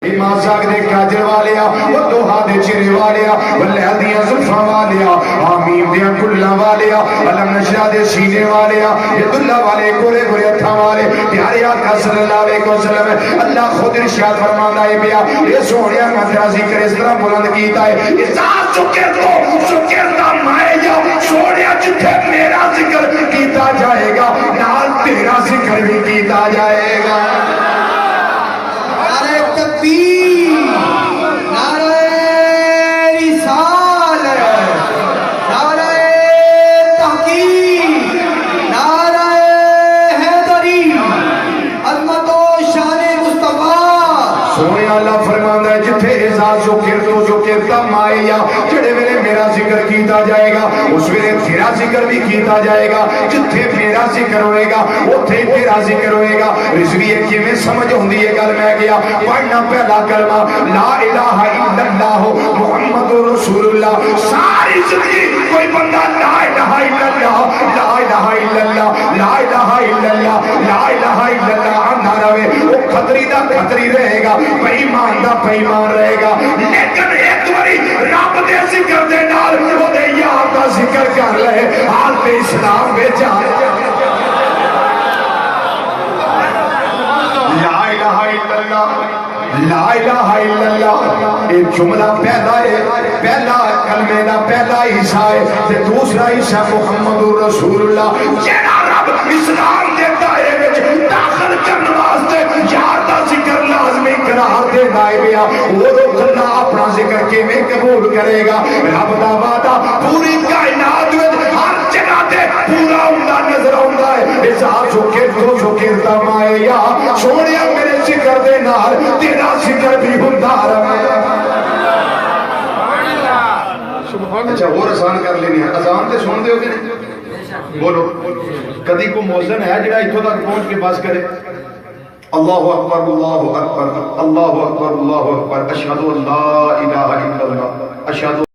امام زاگ دے کاجر والیا وہ دوہا دے چرے والیا وہ لیل دیاں زلفاں والیا آمین دیاں کلہ والیا علم نشرہ دے سینے والیا یہ دلہ والے گورے گورے اتھا والے پیارے آقا صلی اللہ علیہ وسلم اللہ خود ارشاد فرماتا ہے بیا یہ سوڑیا میں تیرا ذکر اس طرح بلند کیتا ہے ازار شکر دا مائے جا سوڑیا جتھے میرا ذکر کیتا جائے گا نال تیرا ذکر بھی کیتا جائے گا جڑے میرے میرا ذکر کیتا جائے گا اس ویلے تیرا ذکر بھی کیتا جائے گا جتھے میرا ذکر ہوئے گا اتھے تیرا ذکر ہوئے گا رضوی ایک میں سمجھ ہوں دی یہ گل میں گیا پڑھنا پہلا کلمہ لا الہ الا اللہ محمد رسول اللہ ساری زندگی کوئی بندہ لا الہ الا اللہ لا الہ الا اللہ لا الہ الا اللہ لا الہ الا اللہ آنھا روے وہ خطری دا خطری رہے گا پیمان دا پیمان رہے گا لیکن ایک باری رب دے ذکر دے نال وہ دے یار دا ذکر کر لے حالت اسلام بے جا لا الہ الا اللہ لا الہ الا اللہ ایک جملہ پہلا ہے پہلا کلمے دا پہلا حصہ ہے تے دوسرا حصہ محمد رسول اللہ جیڑا رب اسلام دے دائرے وچ داخل کرنے واسطے یار دا ذکر لازمی قرار دے دائے گیا وہ تو اللہ اپنا ذکر کے میں قبول کرے گا رب دا وعدہ پوری کائنات وچ ہر جگہ تے پورا ہوندا نظر آوندا ہے اظہار شکر دا مائے یا سونیا میرے ذکر دے نال تیرا ذکر بھی ہوندا رہے اچھا اور آسان کر لینی ہے اذان تے سن دے ہو کہ نہیں بولو کدی کو موزن ہے جڑا ایتھوں تک پہنچ کے بس کرے اللہ اکبر اللہ اکبر اللہ اکبر اللہ اکبر اشہد ان لا الہ الا اللہ اشہد